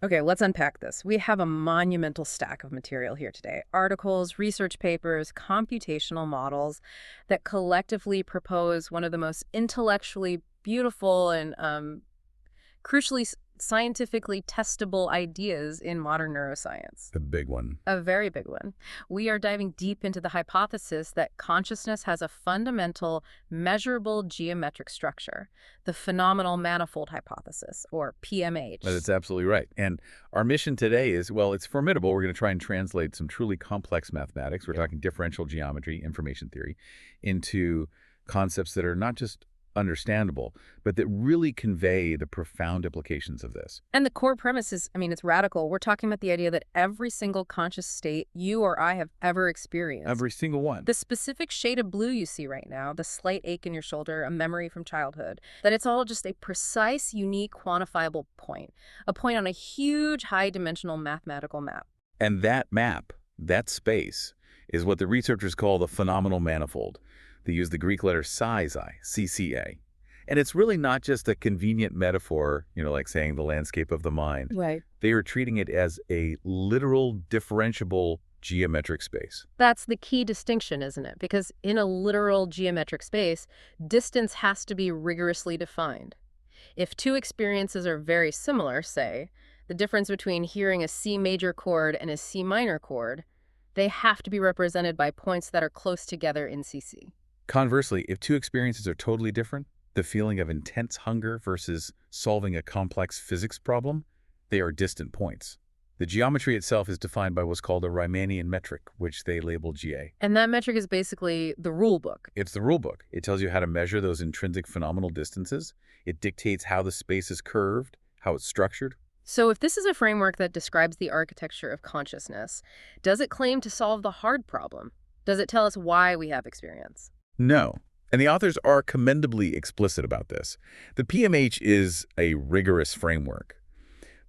Okay, let's unpack this. We have a monumental stack of material here today. Articles, research papers, computational models that collectively propose one of the most intellectually beautiful and crucially scientifically testable ideas in modern neuroscience. The big one. A very big one. We are diving deep into the hypothesis that consciousness has a fundamental, measurable geometric structure, the phenomenal manifold hypothesis, or PMH. That's absolutely right. And our mission today is, well, it's formidable. We're going to try and translate some truly complex mathematics. We're talking differential geometry, information theory, into concepts that are not just understandable, but that really convey the profound implications of this. And the core premise is, it's radical. We're talking about the idea that every single conscious state you or I have ever experienced, Every single one. the specific shade of blue you see right now, the slight ache in your shoulder, a memory from childhood, that it's all just a precise, unique, quantifiable point, a point on a huge, high-dimensional mathematical map. And that map, that space, is what the researchers call the phenomenal manifold. They use the Greek letter psi, CCA. And it's really not just a convenient metaphor, like saying the landscape of the mind. Right. They are treating it as a literal differentiable geometric space. That's the key distinction, isn't it? Because in a literal geometric space, distance has to be rigorously defined. If two experiences are very similar, say, the difference between hearing a C major chord and a C minor chord, they have to be represented by points that are close together in CC. Conversely, if two experiences are totally different, the feeling of intense hunger versus solving a complex physics problem, they are distant points. The geometry itself is defined by what's called a Riemannian metric, which they label GA. And that metric is basically the rule book. It's the rule book. It tells you how to measure those intrinsic phenomenal distances. It dictates how the space is curved, how it's structured. So if this is a framework that describes the architecture of consciousness, does it claim to solve the hard problem? Does it tell us why we have experience? No. And the authors are commendably explicit about this. The PMH is a rigorous framework,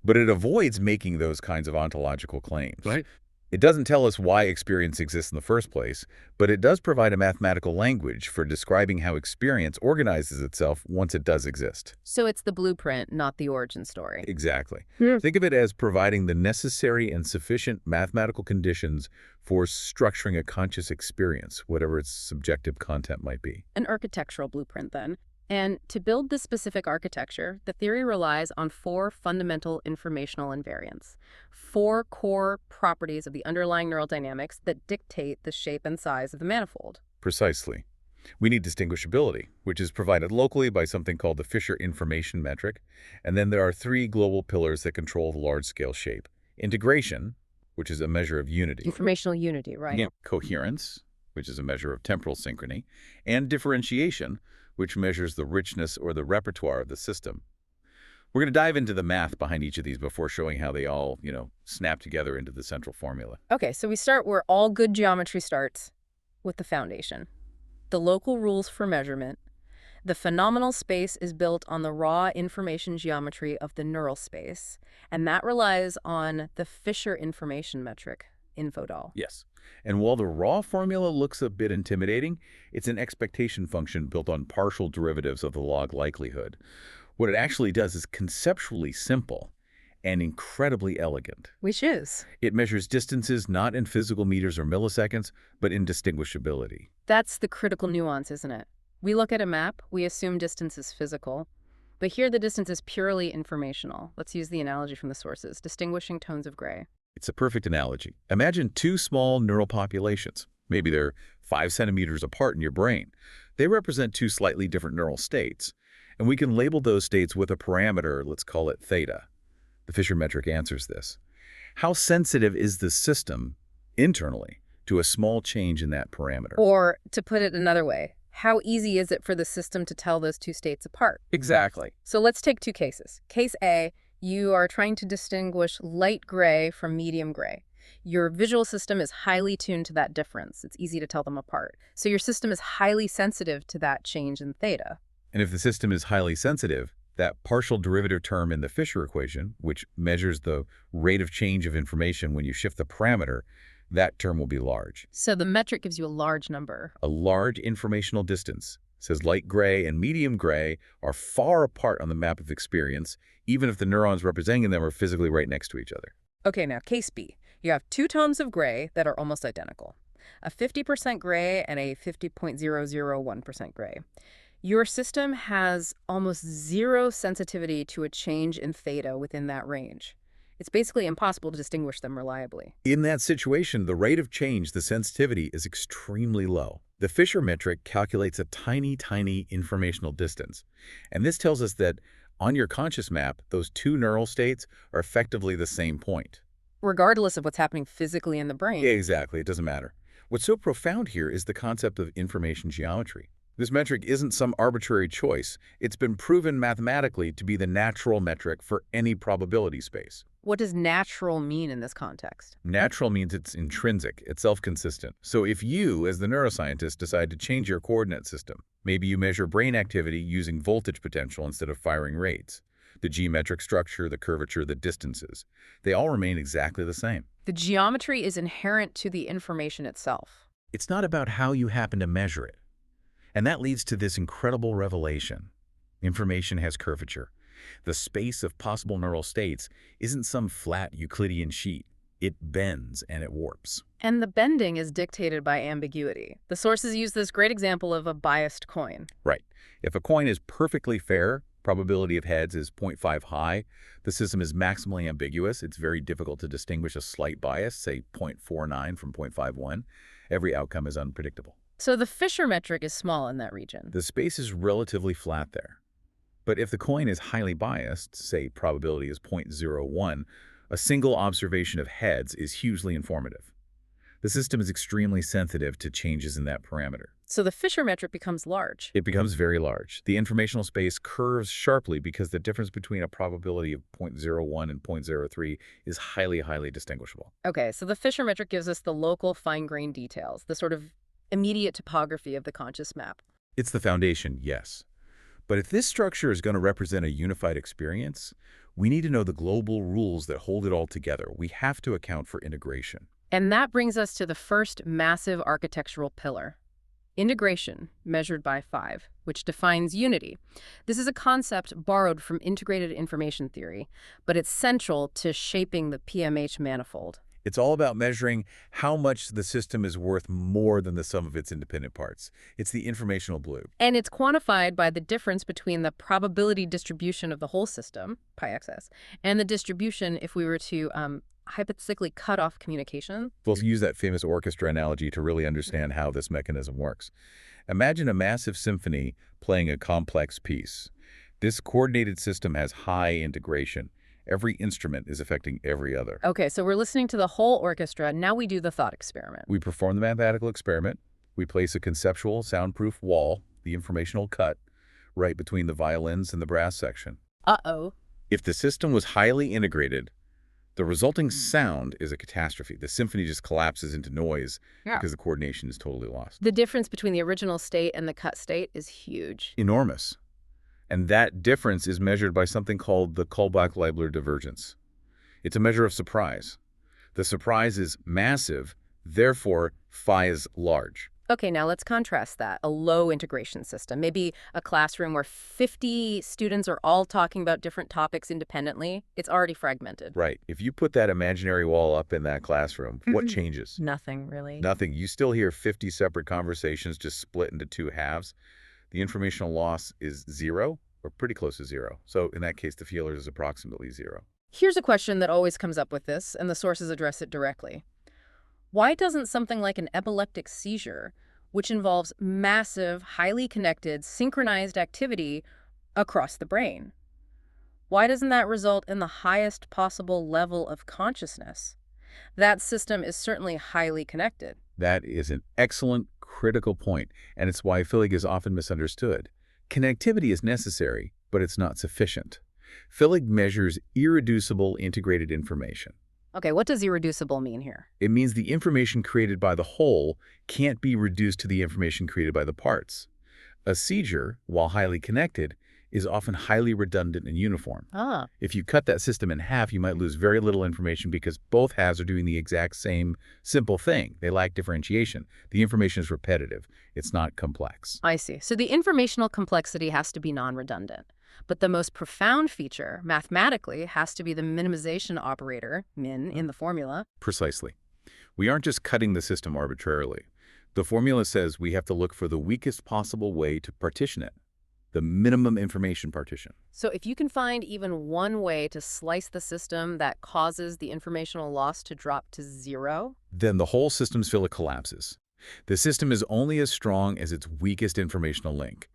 but it avoids making those kinds of ontological claims. Right. It doesn't tell us why experience exists in the first place, but it does provide a mathematical language for describing how experience organizes itself once it does exist. So it's the blueprint, not the origin story. Exactly. Hmm. Think of it as providing the necessary and sufficient mathematical conditions for structuring a conscious experience, whatever its subjective content might be. An architectural blueprint, then. And to build this specific architecture, the theory relies on four fundamental informational invariants, four core properties of the underlying neural dynamics that dictate the shape and size of the manifold. Precisely. We need distinguishability, which is provided locally by something called the Fisher information metric. And then there are three global pillars that control the large-scale shape. Integration, which is a measure of unity. Informational unity, right? Yeah. Coherence, which is a measure of temporal synchrony. And differentiation, which measures the richness or the repertoire of the system. We're going to dive into the math behind each of these before showing how they all, snap together into the central formula. Okay, so we start where all good geometry starts, with the foundation. The local rules for measurement. The phenomenal space is built on the raw information geometry of the neural space, and that relies on the Fisher information metric, InfoDol. Yes. And while the raw formula looks a bit intimidating, it's an expectation function built on partial derivatives of the log likelihood. What it actually does is conceptually simple and incredibly elegant. Which is? It measures distances not in physical meters or milliseconds, but in distinguishability. That's the critical nuance, isn't it? We look at a map, we assume distance is physical, but here the distance is purely informational. Let's use the analogy from the sources, distinguishing tones of gray. It's a perfect analogy. Imagine two small neural populations. Maybe they're 5 centimeters apart in your brain. They represent two slightly different neural states, and we can label those states with a parameter, let's call it theta. The Fisher metric answers this. How sensitive is the system internally to a small change in that parameter? Or, to put it another way, how easy is it for the system to tell those two states apart? Exactly. So let's take two cases. Case A, you are trying to distinguish light gray from medium gray. Your visual system is highly tuned to that difference. It's easy to tell them apart. So your system is highly sensitive to that change in theta. And if the system is highly sensitive, that partial derivative term in the Fisher equation, which measures the rate of change of information when you shift the parameter, that term will be large. So the metric gives you a large number. A large informational distance, says light gray and medium gray are far apart on the map of experience, even if the neurons representing them are physically right next to each other. Okay, now case B. You have two tones of gray that are almost identical. A 50% gray and a 50.001% gray. Your system has almost zero sensitivity to a change in theta within that range. It's basically impossible to distinguish them reliably. In that situation, the rate of change, the sensitivity, is extremely low. The Fisher metric calculates a tiny, tiny informational distance. And this tells us that on your conscious map, those two neural states are effectively the same point. Regardless of what's happening physically in the brain. Exactly, it doesn't matter. What's so profound here is the concept of information geometry. This metric isn't some arbitrary choice. It's been proven mathematically to be the natural metric for any probability space. What does natural mean in this context? Natural means it's intrinsic, it's self-consistent. So if you, as the neuroscientist, decide to change your coordinate system, maybe you measure brain activity using voltage potential instead of firing rates, the geometric structure, the curvature, the distances, they all remain exactly the same. The geometry is inherent to the information itself. It's not about how you happen to measure it. And that leads to this incredible revelation. Information has curvature. The space of possible neural states isn't some flat Euclidean sheet. It bends and it warps. And the bending is dictated by ambiguity. The sources use this great example of a biased coin. Right. If a coin is perfectly fair, probability of heads is 0.5 high, the system is maximally ambiguous. It's very difficult to distinguish a slight bias, say 0.49 from 0.51. Every outcome is unpredictable. So the Fisher metric is small in that region. The space is relatively flat there. But if the coin is highly biased, say probability is 0.01, a single observation of heads is hugely informative. The system is extremely sensitive to changes in that parameter. So the Fisher metric becomes large. It becomes very large. The informational space curves sharply because the difference between a probability of 0.01 and 0.03 is highly, highly distinguishable. Okay, so the Fisher metric gives us the local fine-grained details, the sort of immediate topography of the conscious map. It's the foundation, yes. But if this structure is going to represent a unified experience, we need to know the global rules that hold it all together. We have to account for integration. And that brings us to the first massive architectural pillar, integration, measured by 5, which defines unity. This is a concept borrowed from integrated information theory, but it's central to shaping the PMH manifold. It's all about measuring how much the system is worth more than the sum of its independent parts. It's the informational blue. And it's quantified by the difference between the probability distribution of the whole system, pi xs, and the distribution if we were to hypothetically cut off communication. We'll use that famous orchestra analogy to really understand how this mechanism works. Imagine a massive symphony playing a complex piece. This coordinated system has high integration. Every instrument is affecting every other. Okay, so we're listening to the whole orchestra. Now we do the thought experiment. We perform the mathematical experiment. We place a conceptual, soundproof wall, the informational cut, right between the violins and the brass section. Uh-oh. If the system was highly integrated, the resulting sound is a catastrophe. The symphony just collapses into noise because the coordination is totally lost. The difference between the original state and the cut state is huge. Enormous. And that difference is measured by something called the Kullback-Leibler divergence. It's a measure of surprise. The surprise is massive, therefore phi is large. Okay, now let's contrast that. A low integration system, maybe a classroom where 50 students are all talking about different topics independently. It's already fragmented. Right. If you put that imaginary wall up in that classroom, what changes? Nothing, really. Nothing. You still hear 50 separate conversations just split into two halves. The informational loss is 0, or pretty close to 0. So in that case, the feeler is approximately 0. Here's a question that always comes up with this, and the sources address it directly. Why doesn't something like an epileptic seizure, which involves massive, highly connected, synchronized activity across the brain, why doesn't that result in the highest possible level of consciousness? That system is certainly highly connected. That is an excellent, critical point, and it's why Phillig is often misunderstood. Connectivity is necessary, but it's not sufficient. Phillig measures irreducible integrated information. Okay, what does irreducible mean here? It means the information created by the whole can't be reduced to the information created by the parts. A seizure, while highly connected, is often highly redundant and uniform. Ah, If you cut that system in half, you might lose very little information because both halves are doing the exact same simple thing. They lack differentiation. The information is repetitive. It's not complex. I see. So the informational complexity has to be non-redundant. But the most profound feature, mathematically, has to be the minimization operator, min, in the formula. Precisely. We aren't just cutting the system arbitrarily. The formula says we have to look for the weakest possible way to partition it, the minimum information partition. So if you can find even one way to slice the system that causes the informational loss to drop to zero, Then the whole system's filler collapses. The system is only as strong as its weakest informational link.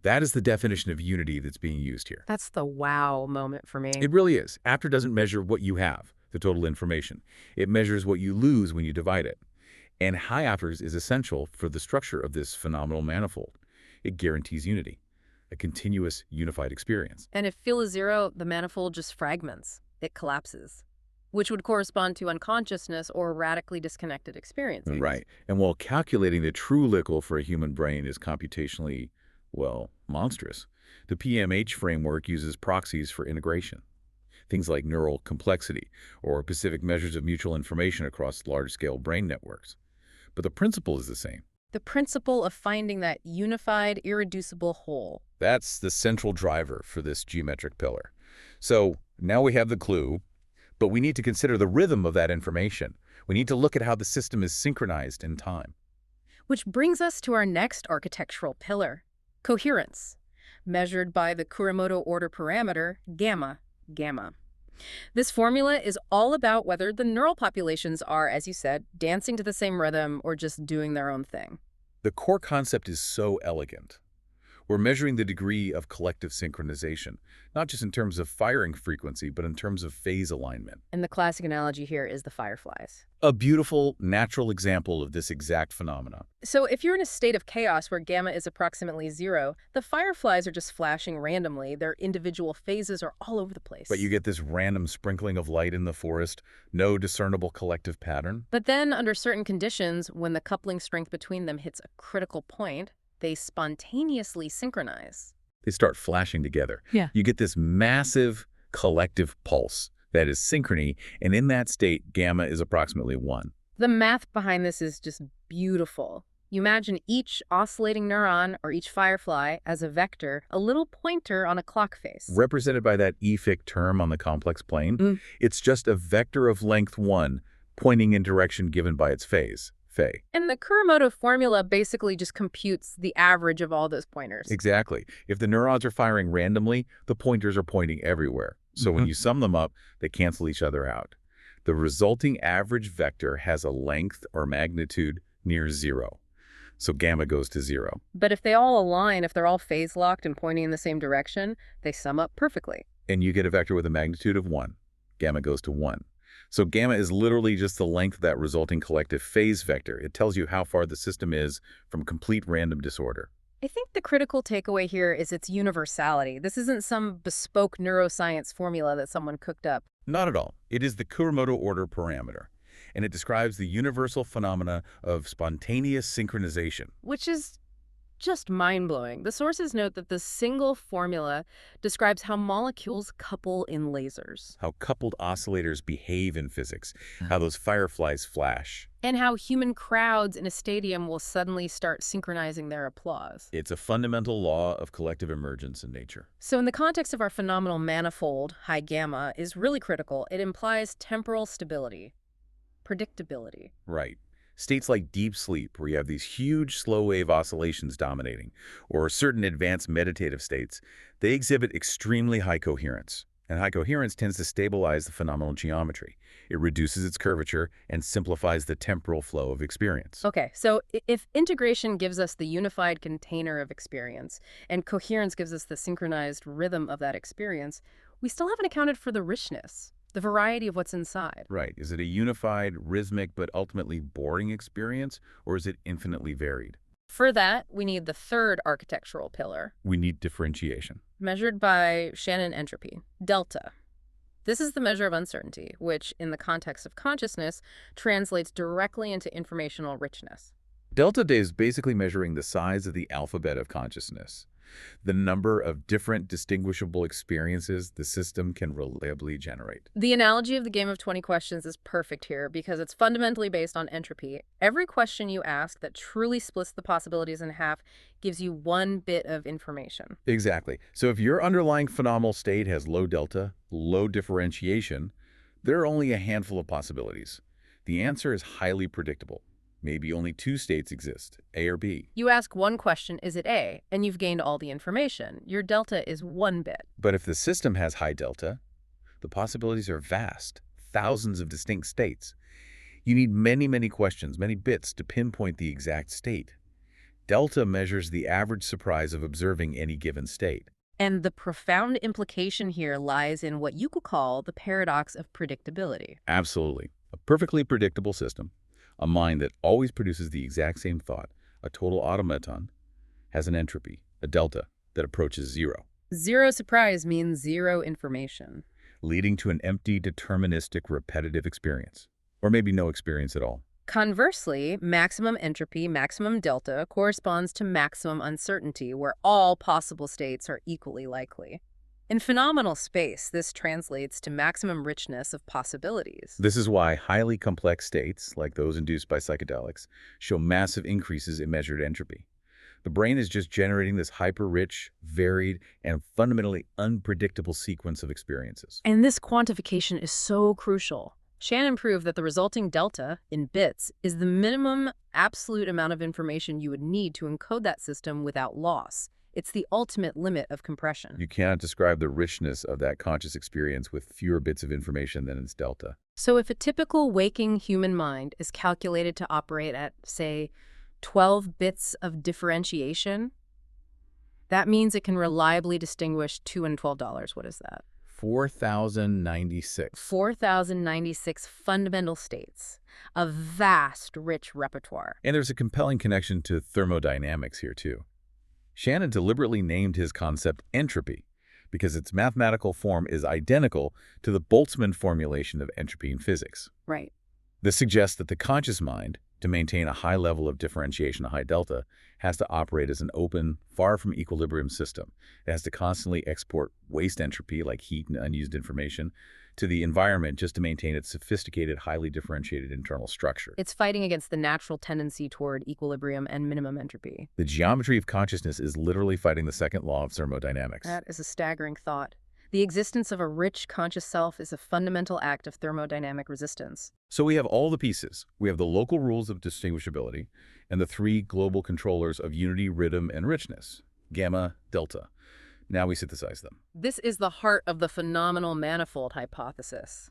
That is the definition of unity that's being used here. that's the wow moment for me. It really is. After doesn't measure what you have, the total information. It measures what you lose when you divide it. And high offers is essential for the structure of this phenomenal manifold. It guarantees unity, a continuous, unified experience. And if phi is zero, the manifold just fragments. It collapses, which would correspond to unconsciousness or radically disconnected experiences. Right. And while calculating the true LICL for a human brain is computationally, well, monstrous, the PMH framework uses proxies for integration. Things like neural complexity or specific measures of mutual information across large-scale brain networks. But the principle is the same. The principle of finding that unified, irreducible whole. That's the central driver for this geometric pillar. So now we have the clue, but we need to consider the rhythm of that information. We need to look at how the system is synchronized in time. Which brings us to our next architectural pillar, coherence, measured by the Kuramoto order parameter, gamma. This formula is all about whether the neural populations are, as you said, dancing to the same rhythm or just doing their own thing. The core concept is so elegant. We're measuring the degree of collective synchronization, not just in terms of firing frequency, but in terms of phase alignment. And the classic analogy here is the fireflies. A beautiful, natural example of this exact phenomenon. So if you're in a state of chaos where gamma is approximately zero, the fireflies are just flashing randomly. Their individual phases are all over the place. But you get this random sprinkling of light in the forest, no discernible collective pattern. But then, under certain conditions, when the coupling strength between them hits a critical point, they spontaneously synchronize. They start flashing together. Yeah. You get this massive collective pulse that is synchrony, and in that state, gamma is approximately 1. The math behind this is just beautiful. You imagine each oscillating neuron or each firefly as a vector, a little pointer on a clock face. Represented by that EFIC term on the complex plane, it's just a vector of length 1 pointing in direction given by its phase, phi. And the Kuramoto formula basically just computes the average of all those pointers. Exactly. If the neurons are firing randomly, the pointers are pointing everywhere. So when you sum them up, they cancel each other out. The resulting average vector has a length or magnitude near 0. So gamma goes to 0. But if they all align, if they're all phase locked and pointing in the same direction, they sum up perfectly. And you get a vector with a magnitude of 1. Gamma goes to 1. So gamma is literally just the length of that resulting collective phase vector. It tells you how far the system is from complete random disorder. I think the critical takeaway here is its universality. This isn't some bespoke neuroscience formula that someone cooked up. Not at all. It is the Kuramoto order parameter, and it describes the universal phenomena of spontaneous synchronization. Which is just mind-blowing. The sources note that the single formula describes how molecules couple in lasers, How coupled oscillators behave in physics, how those fireflies flash. and how human crowds in a stadium will suddenly start synchronizing their applause. It's a fundamental law of collective emergence in nature. So in the context of our phenomenal manifold, high gamma is really critical. It implies temporal stability, predictability. Right. States like deep sleep, where you have these huge slow-wave oscillations dominating, or certain advanced meditative states, they exhibit extremely high coherence. And high coherence tends to stabilize the phenomenal geometry. It reduces its curvature and simplifies the temporal flow of experience. Okay, so if integration gives us the unified container of experience, and coherence gives us the synchronized rhythm of that experience, we still haven't accounted for the richness, the variety of what's inside. Right. Is it a unified, rhythmic, but ultimately boring experience, or is it infinitely varied? For that, we need the third architectural pillar, We need differentiation. measured by Shannon entropy, delta. This is the measure of uncertainty, which, in the context of consciousness, translates directly into informational richness. Delta is basically measuring the size of the alphabet of consciousness. The number of different distinguishable experiences the system can reliably generate. The analogy of the game of 20 questions is perfect here because it's fundamentally based on entropy. Every question you ask that truly splits the possibilities in half gives you one bit of information. Exactly. So if your underlying phenomenal state has low delta, low differentiation, there are only a handful of possibilities. The answer is highly predictable. Maybe only two states exist, A or B. You ask one question, is it A? And you've gained all the information. Your delta is one bit. But if the system has high delta, the possibilities are vast, thousands of distinct states. You need many, many questions, many bits to pinpoint the exact state. Delta measures the average surprise of observing any given state. And the profound implication here lies in what you could call the paradox of predictability. Absolutely. A perfectly predictable system, a mind that always produces the exact same thought, a total automaton, has an entropy, a delta, that approaches zero, Zero surprise means zero information. leading to an empty, deterministic, repetitive experience. Or maybe no experience at all. Conversely, maximum entropy, maximum delta, corresponds to maximum uncertainty, where all possible states are equally likely. In phenomenal space, this translates to maximum richness of possibilities. This is why highly complex states, like those induced by psychedelics, show massive increases in measured entropy. The brain is just generating this hyper-rich, varied, and fundamentally unpredictable sequence of experiences. And this quantification is so crucial. Shannon proved that the resulting delta, in bits, is the minimum absolute amount of information you would need to encode that system without loss. It's the ultimate limit of compression. You cannot describe the richness of that conscious experience with fewer bits of information than its delta. So if a typical waking human mind is calculated to operate at, say, 12 bits of differentiation, that means it can reliably distinguish $2 and $12. What is that? 4,096. 4,096 fundamental states, a vast, rich repertoire. And there's a compelling connection to thermodynamics here, too. Shannon deliberately named his concept entropy because its mathematical form is identical to the Boltzmann formulation of entropy in physics. Right. This suggests that the conscious mind, to maintain a high level of differentiation, a high delta, has to operate as an open, far from equilibrium system. It has to constantly export waste entropy, like heat and unused information, to the environment just to maintain its sophisticated, highly differentiated internal structure. It's fighting against the natural tendency toward equilibrium and minimum entropy. The geometry of consciousness is literally fighting the second law of thermodynamics. That is a staggering thought. The existence of a rich, conscious self is a fundamental act of thermodynamic resistance. So we have all the pieces. We have the local rules of distinguishability and the three global controllers of unity, rhythm, and richness, gamma, delta. Now we synthesize them. This is the heart of the phenomenal manifold hypothesis.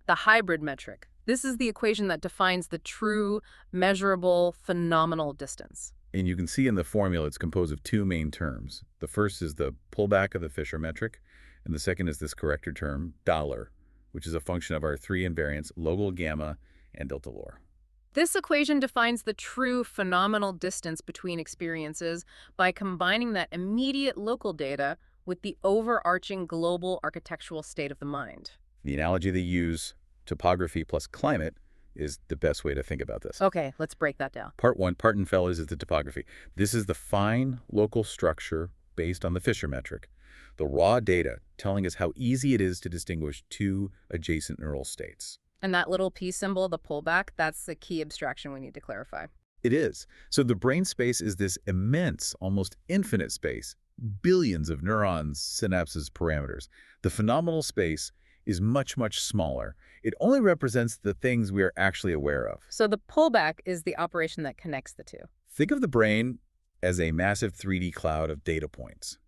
The hybrid metric. This is the equation that defines the true, measurable, phenomenal distance. And you can see in the formula it's composed of two main terms. The first is the pullback of the Fisher metric, and the second is this corrector term, dollar, which is a function of our three invariants, local, gamma, and delta lor. This equation defines the true phenomenal distance between experiences by combining that immediate local data with the overarching global architectural state of the mind. The analogy they use, topography plus climate, is the best way to think about this. Okay, let's break that down. Part one, Parton-Fellows, is the topography. This is the fine local structure based on the Fisher metric, the raw data telling us how easy it is to distinguish two adjacent neural states. And that little P symbol, the pullback, that's the key abstraction we need to clarify. It is. So the brain space is this immense, almost infinite space, billions of neurons, synapses, parameters. The phenomenal space is much, much smaller. It only represents the things we are actually aware of. So the pullback is the operation that connects the two. Think of the brain as a massive 3D cloud of data points.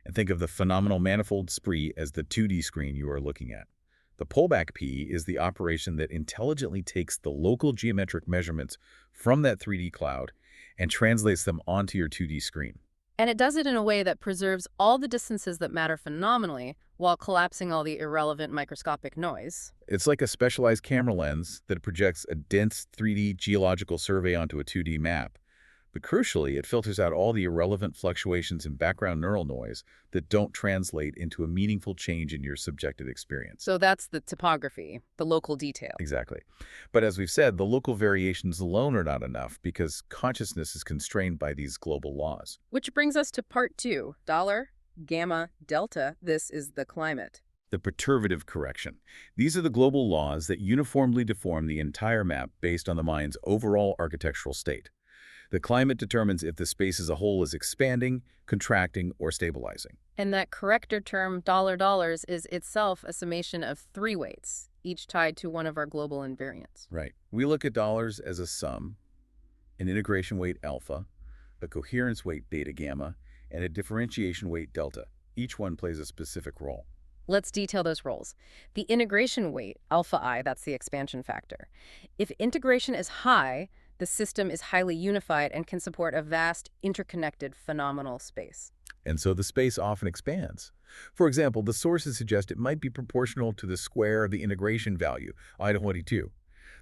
And think of the phenomenal manifold spree as the 2D screen you are looking at. The pullback P is the operation that intelligently takes the local geometric measurements from that 3D cloud and translates them onto your 2D screen. And it does it in a way that preserves all the distances that matter phenomenally while collapsing all the irrelevant microscopic noise. It's like a specialized camera lens that projects a dense 3D geological survey onto a 2D map. But crucially, it filters out all the irrelevant fluctuations in background neural noise that don't translate into a meaningful change in your subjective experience. So that's the topography, the local detail. Exactly. But as we've said, the local variations alone are not enough because consciousness is constrained by these global laws. Which brings us to part two, dollar, gamma, delta. This is the climate. The perturbative correction. These are the global laws that uniformly deform the entire map based on the mind's overall architectural state. The climate determines if the space as a whole is expanding, contracting, or stabilizing. And that corrector term, dollar dollars, is itself a summation of three weights, each tied to one of our global invariants. Right. We look at dollars as a sum, an integration weight alpha, a coherence weight beta gamma, and a differentiation weight delta. Each one plays a specific role. Let's detail those roles. The integration weight, alpha I, that's the expansion factor. If integration is high, the system is highly unified and can support a vast, interconnected, phenomenal space. And so the space often expands. For example, the sources suggest it might be proportional to the square of the integration value, I-22.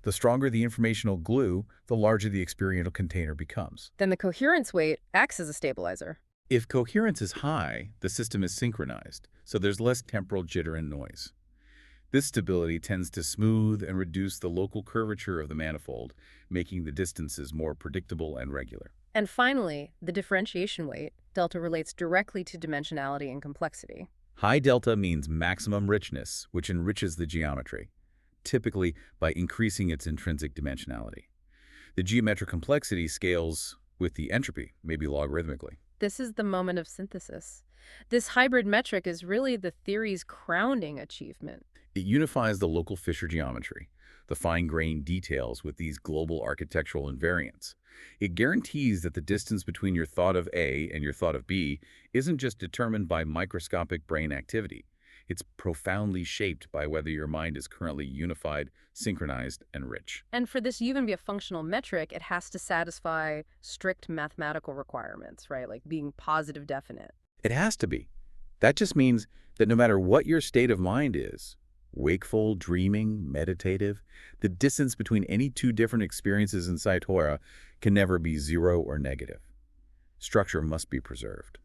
The stronger the informational glue, the larger the experiential container becomes. Then the coherence weight acts as a stabilizer. If coherence is high, the system is synchronized, so there's less temporal jitter and noise. This stability tends to smooth and reduce the local curvature of the manifold, making the distances more predictable and regular. And finally, the differentiation weight, delta, relates directly to dimensionality and complexity. High delta means maximum richness, which enriches the geometry, typically by increasing its intrinsic dimensionality. The geometric complexity scales with the entropy, maybe logarithmically. This is the moment of synthesis. This hybrid metric is really the theory's crowning achievement. It unifies the local Fisher geometry, the fine-grained details with these global architectural invariants. It guarantees that the distance between your thought of A and your thought of B isn't just determined by microscopic brain activity. It's profoundly shaped by whether your mind is currently unified, synchronized, and rich. And for this to even be a functional metric, it has to satisfy strict mathematical requirements, right? Like being positive definite. It has to be. That just means that no matter what your state of mind is, wakeful, dreaming, meditative, the distance between any two different experiences in Saitoya can never be zero or negative. Structure must be preserved.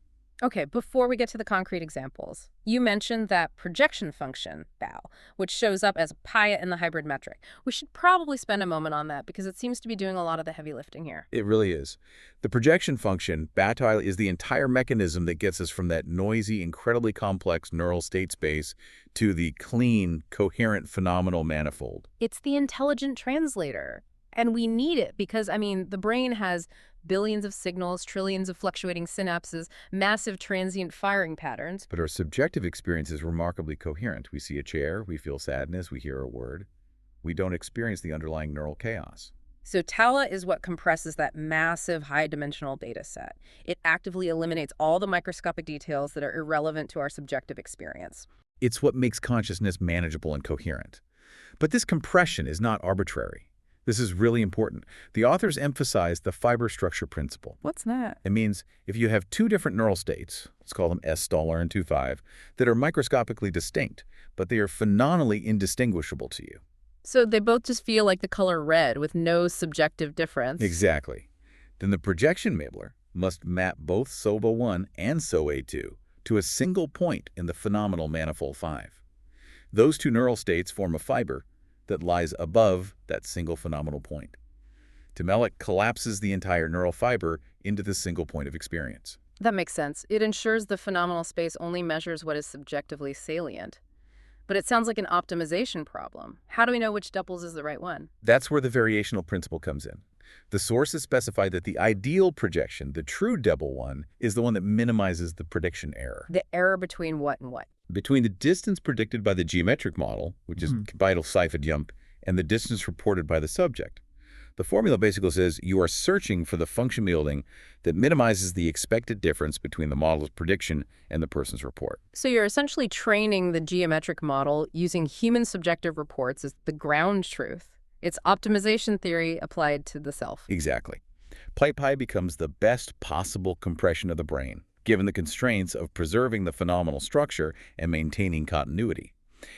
Okay, before we get to the concrete examples, you mentioned that projection function, BAO, which shows up as pi in the hybrid metric. We should probably spend a moment on that because it seems to be doing a lot of the heavy lifting here. It really is. The projection function, BATI, is the entire mechanism that gets us from that noisy, incredibly complex neural state space to the clean, coherent, phenomenal manifold. It's the intelligent translator. And we need it because, the brain has billions of signals, trillions of fluctuating synapses, massive transient firing patterns. But our subjective experience is remarkably coherent. We see a chair, we feel sadness, we hear a word. We don't experience the underlying neural chaos. So TALA is what compresses that massive high-dimensional data set. It actively eliminates all the microscopic details that are irrelevant to our subjective experience. It's what makes consciousness manageable and coherent. But this compression is not arbitrary. This is really important. The authors emphasize the fiber structure principle. What's that? It means if you have two different neural states, let's call them S dollar and 2.5, that are microscopically distinct, but they are phenomenally indistinguishable to you. So they both just feel like the color red with no subjective difference. Exactly. Then the projection mapler must map both SOVA1 and SOA2 to a single point in the phenomenal manifold 5. Those two neural states form a fiber that lies above that single phenomenal point. Temelec collapses the entire neural fiber into the single point of experience. That makes sense. It ensures the phenomenal space only measures what is subjectively salient. But it sounds like an optimization problem. How do we know which doubles is the right one? That's where the variational principle comes in. The sources specify that the ideal projection, the true double one, is the one that minimizes the prediction error. The error between what and what? Between the distance predicted by the geometric model, which is vital Seifert jump, and the distance reported by the subject. The formula basically says you are searching for the function yielding that minimizes the expected difference between the model's prediction and the person's report. So you're essentially training the geometric model using human subjective reports as the ground truth. It's optimization theory applied to the self. Exactly. Pi becomes the best possible compression of the brain, given the constraints of preserving the phenomenal structure and maintaining continuity.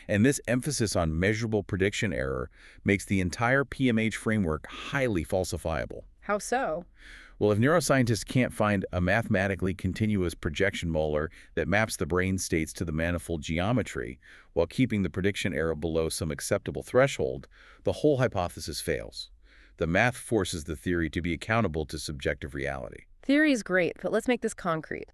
And this emphasis on measurable prediction error makes the entire PMH framework highly falsifiable. How so? Well, if neuroscientists can't find a mathematically continuous projection molar that maps the brain states to the manifold geometry while keeping the prediction error below some acceptable threshold, the whole hypothesis fails. The math forces the theory to be accountable to subjective reality. Theory is great, but let's make this concrete.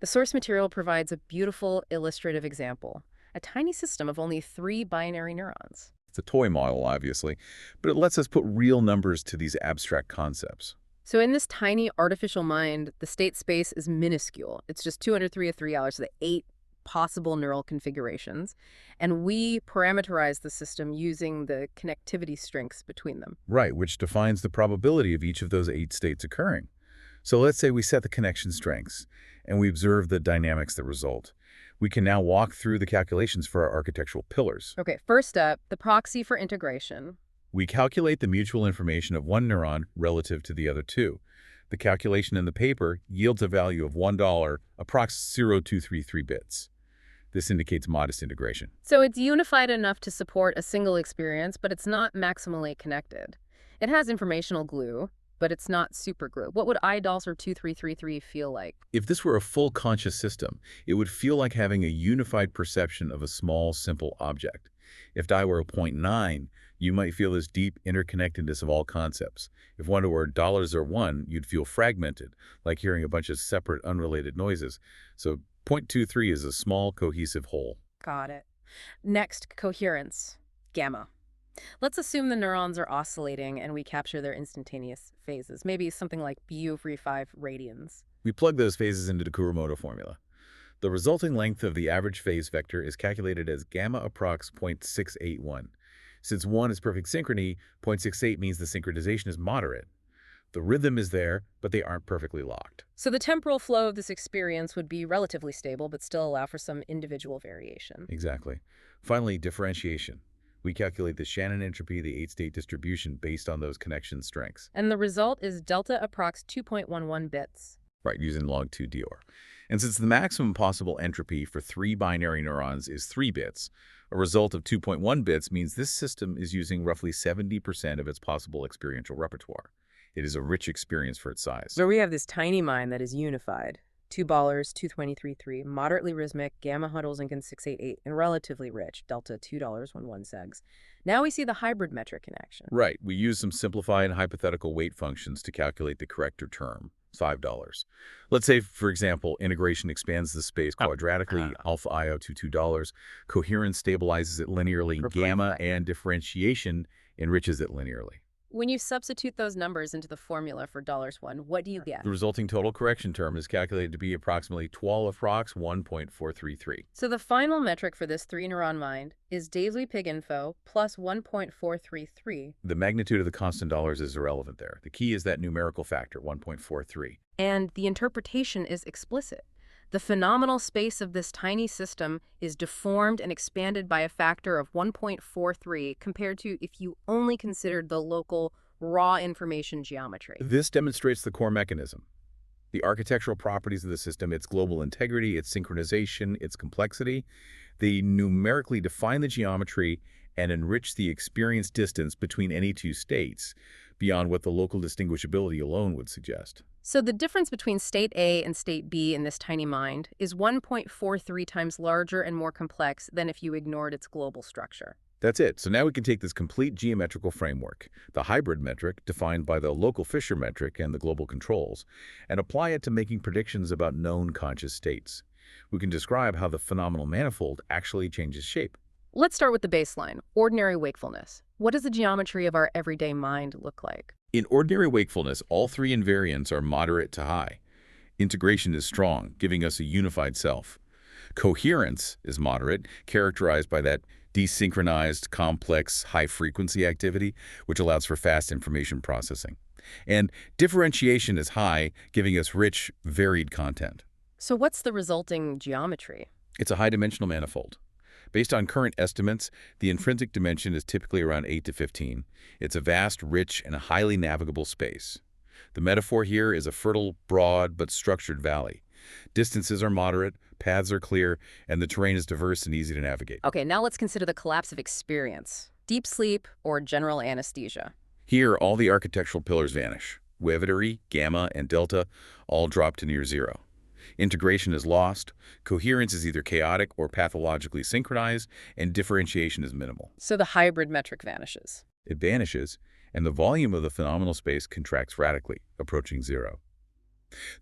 The source material provides a beautiful illustrative example, a tiny system of only 3 binary neurons. It's a toy model, obviously, but it lets us put real numbers to these abstract concepts. So in this tiny artificial mind, the state space is minuscule. It's just 203 of 3 hours, so the 8 possible neural configurations. And we parameterize the system using the connectivity strengths between them. Right, which defines the probability of each of those 8 states occurring. So let's say we set the connection strengths, and we observe the dynamics that result. We can now walk through the calculations for our architectural pillars. Okay, first up, the proxy for integration. We calculate the mutual information of one neuron relative to the other two. The calculation in the paper yields a value of $1, approx. 0.233 bits. This indicates modest integration. So it's unified enough to support a single experience, but it's not maximally connected. It has informational glue, but it's not super glue. What would I-DOLS or 2333 feel like? If this were a full conscious system, it would feel like having a unified perception of a small, simple object. If die were a 0.9, you might feel this deep interconnectedness of all concepts. If one were dollars or 1, you'd feel fragmented, like hearing a bunch of separate, unrelated noises. So 0.23 is a small, cohesive whole. Got it. Next, coherence. Gamma. Let's assume the neurons are oscillating and we capture their instantaneous phases, maybe something like bu over 5 radians. We plug those phases into the Kuromoto formula. The resulting length of the average phase vector is calculated as gamma approx. 0.681. Since 1 is perfect synchrony, 0.68 means the synchronization is moderate. The rhythm is there, but they aren't perfectly locked. So the temporal flow of this experience would be relatively stable, but still allow for some individual variation. Exactly. Finally, differentiation. We calculate the Shannon entropy, the 8-state distribution, based on those connection strengths. And the result is delta approx. 2.11 bits. Right, using log 2 Dior. And since the maximum possible entropy for 3 binary neurons is 3 bits, a result of 2.1 bits means this system is using roughly 70% of its possible experiential repertoire. It is a rich experience for its size. So we have this tiny mind that is unified. 2 ballers, 223.3, moderately rhythmic, gamma huddles and 688, and relatively rich, delta $2.11 segs. Now we see the hybrid metric in action. Right, we use some simplified hypothetical weight functions to calculate the corrector term, $5. Let's say, for example, integration expands the space quadratically, alpha IO to $2, coherence stabilizes it linearly, gamma and differentiation enriches it linearly. When you substitute those numbers into the formula for $1, what do you get? The resulting total correction term is calculated to be approximately 12 approx. 1.433. So the final metric for this 3-neuron mind is daily pig info plus 1.433. The magnitude of the constant dollars is irrelevant there. The key is that numerical factor, 1.43. And the interpretation is explicit. The phenomenal space of this tiny system is deformed and expanded by a factor of 1.43 compared to if you only considered the local raw information geometry. This demonstrates the core mechanism. The architectural properties of the system, its global integrity, its synchronization, its complexity, they numerically define the geometry and enrich the experience distance between any two states beyond what the local distinguishability alone would suggest. So the difference between state A and state B in this tiny mind is 1.43 times larger and more complex than if you ignored its global structure. That's it. So now we can take this complete geometrical framework, the hybrid metric defined by the local Fisher metric and the global controls, and apply it to making predictions about known conscious states. We can describe how the phenomenal manifold actually changes shape. Let's start with the baseline, ordinary wakefulness. What does the geometry of our everyday mind look like? In ordinary wakefulness, all 3 invariants are moderate to high. Integration is strong, giving us a unified self. Coherence is moderate, characterized by that desynchronized, complex, high-frequency activity, which allows for fast information processing. And differentiation is high, giving us rich, varied content. So what's the resulting geometry? It's a high-dimensional manifold. Based on current estimates, the intrinsic dimension is typically around 8 to 15. It's a vast, rich, and highly navigable space. The metaphor here is a fertile, broad, but structured valley. Distances are moderate, paths are clear, and the terrain is diverse and easy to navigate. Okay, now let's consider the collapse of experience. Deep sleep or general anesthesia. Here, all the architectural pillars vanish. Wavitory, gamma, and delta all drop to near zero. Integration is lost, coherence is either chaotic or pathologically synchronized, and differentiation is minimal. So the hybrid metric vanishes. It vanishes, and the volume of the phenomenal space contracts radically, approaching zero.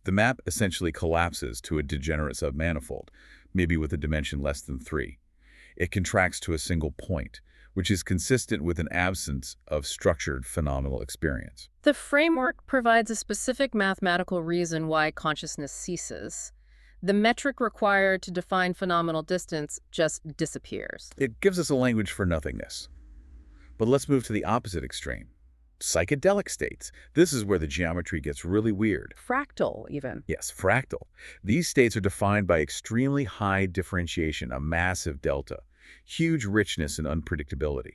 The map essentially collapses to a degenerate submanifold, maybe with a dimension less than 3. It contracts to a single point, which is consistent with an absence of structured phenomenal experience. The framework provides a specific mathematical reason why consciousness ceases. The metric required to define phenomenal distance just disappears. It gives us a language for nothingness. But let's move to the opposite extreme. Psychedelic states. This is where the geometry gets really weird. Fractal, even. Yes, fractal. These states are defined by extremely high differentiation, a massive delta, huge richness and unpredictability.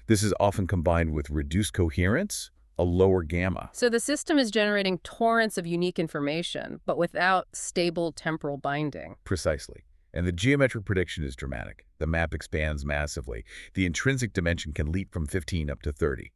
This is often combined with reduced coherence, a lower gamma. So the system is generating torrents of unique information, but without stable temporal binding. Precisely. And the geometric prediction is dramatic. The map expands massively. The intrinsic dimension can leap from 15 up to 30.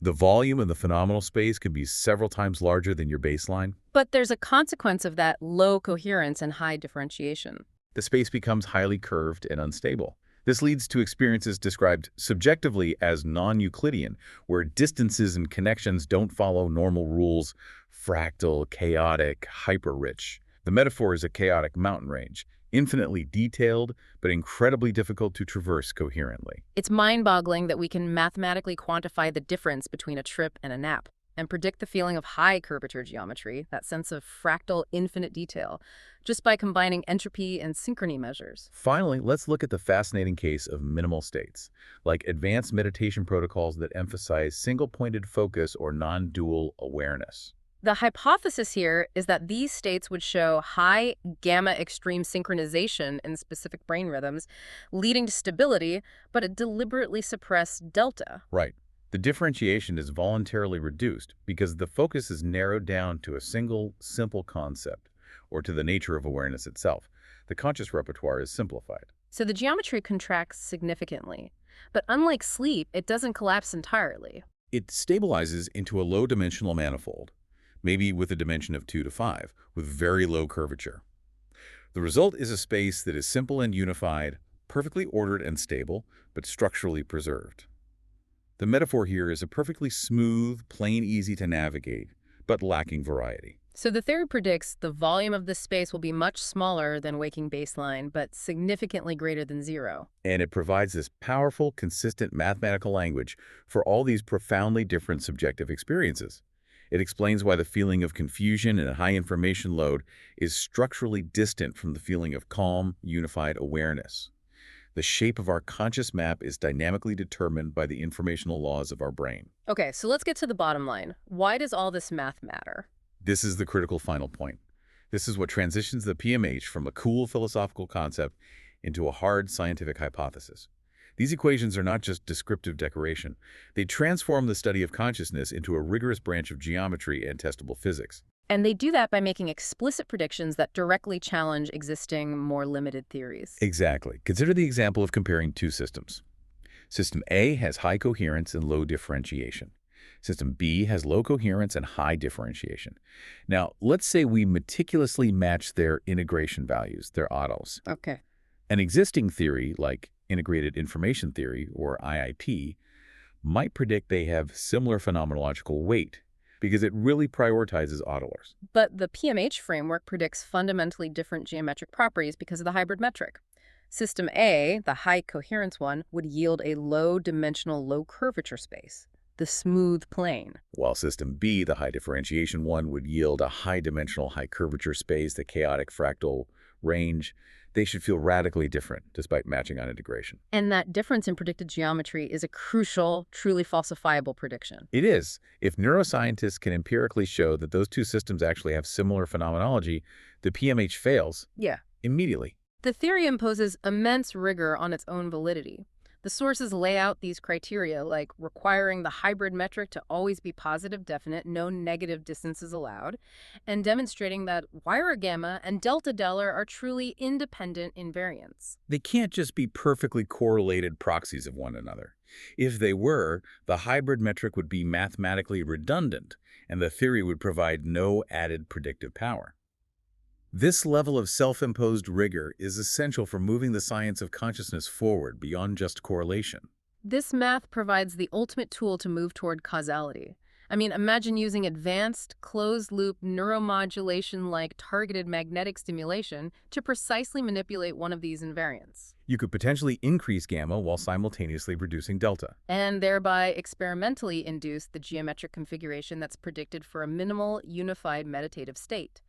The volume in the phenomenal space can be several times larger than your baseline. But there's a consequence of that low coherence and high differentiation. The space becomes highly curved and unstable. This leads to experiences described subjectively as non-Euclidean, where distances and connections don't follow normal rules, fractal, chaotic, hyper-rich. The metaphor is a chaotic mountain range, infinitely detailed, but incredibly difficult to traverse coherently. It's mind-boggling that we can mathematically quantify the difference between a trip and a nap, and predict the feeling of high curvature geometry, that sense of fractal infinite detail, just by combining entropy and synchrony measures. Finally, let's look at the fascinating case of minimal states, like advanced meditation protocols that emphasize single-pointed focus or non-dual awareness. The hypothesis here is that these states would show high gamma extreme synchronization in specific brain rhythms, leading to stability, but a deliberately suppressed delta. Right. The differentiation is voluntarily reduced because the focus is narrowed down to a single, simple concept, or to the nature of awareness itself. The conscious repertoire is simplified. So the geometry contracts significantly. But unlike sleep, it doesn't collapse entirely. It stabilizes into a low-dimensional manifold, maybe with a dimension of 2 to 5, with very low curvature. The result is a space that is simple and unified, perfectly ordered and stable, but structurally preserved. The metaphor here is a perfectly smooth, plain, easy to navigate, but lacking variety. So the theory predicts the volume of this space will be much smaller than waking baseline, but significantly greater than zero. And it provides this powerful, consistent mathematical language for all these profoundly different subjective experiences. It explains why the feeling of confusion and high information load is structurally distant from the feeling of calm, unified awareness. The shape of our conscious map is dynamically determined by the informational laws of our brain. Okay, so let's get to the bottom line. Why does all this math matter? This is the critical final point. This is what transitions the PMH from a cool philosophical concept into a hard scientific hypothesis. These equations are not just descriptive decoration. They transform the study of consciousness into a rigorous branch of geometry and testable physics. And they do that by making explicit predictions that directly challenge existing, more limited theories. Exactly. Consider the example of comparing two systems. System A has high coherence and low differentiation. System B has low coherence and high differentiation. Now, let's say we meticulously match their integration values, their autos. Okay. An existing theory, like integrated information theory, or IIT, might predict they have similar phenomenological weight because it really prioritizes autolars. But the PMH framework predicts fundamentally different geometric properties because of the hybrid metric. System A, the high coherence one, would yield a low-dimensional, low-curvature space, the smooth plane. While System B, the high differentiation one, would yield a high-dimensional, high-curvature space, the chaotic fractal range. They should feel radically different, despite matching on integration. And that difference in predicted geometry is a crucial, truly falsifiable prediction. It is. If neuroscientists can empirically show that those two systems actually have similar phenomenology, the PMH fails Yeah. immediately. The theory imposes immense rigor on its own validity. The sources lay out these criteria, like requiring the hybrid metric to always be positive definite, no negative distances allowed, and demonstrating that wire gamma and delta del are truly independent invariants. They can't just be perfectly correlated proxies of one another. If they were, the hybrid metric would be mathematically redundant, and the theory would provide no added predictive power. This level of self-imposed rigor is essential for moving the science of consciousness forward beyond just correlation. This math provides the ultimate tool to move toward causality. I mean, imagine using advanced, closed-loop neuromodulation like targeted magnetic stimulation to precisely manipulate one of these invariants, You could potentially increase gamma while simultaneously reducing delta. and thereby experimentally induce the geometric configuration that's predicted for a minimal, unified meditative state.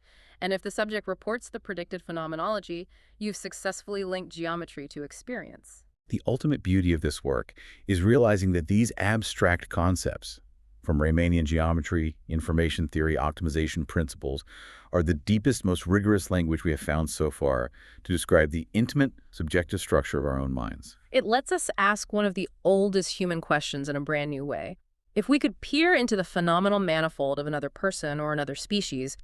And if the subject reports the predicted phenomenology, you've successfully linked geometry to experience. The ultimate beauty of this work is realizing that these abstract concepts, from Riemannian geometry, information theory, optimization principles, are the deepest, most rigorous language we have found so far to describe the intimate, subjective structure of our own minds. It lets us ask one of the oldest human questions in a brand new way. If we could peer into the phenomenal manifold of another person or another species,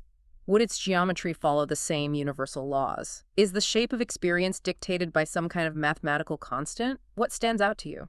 would its geometry follow the same universal laws? Is the shape of experience dictated by some kind of mathematical constant? What stands out to you?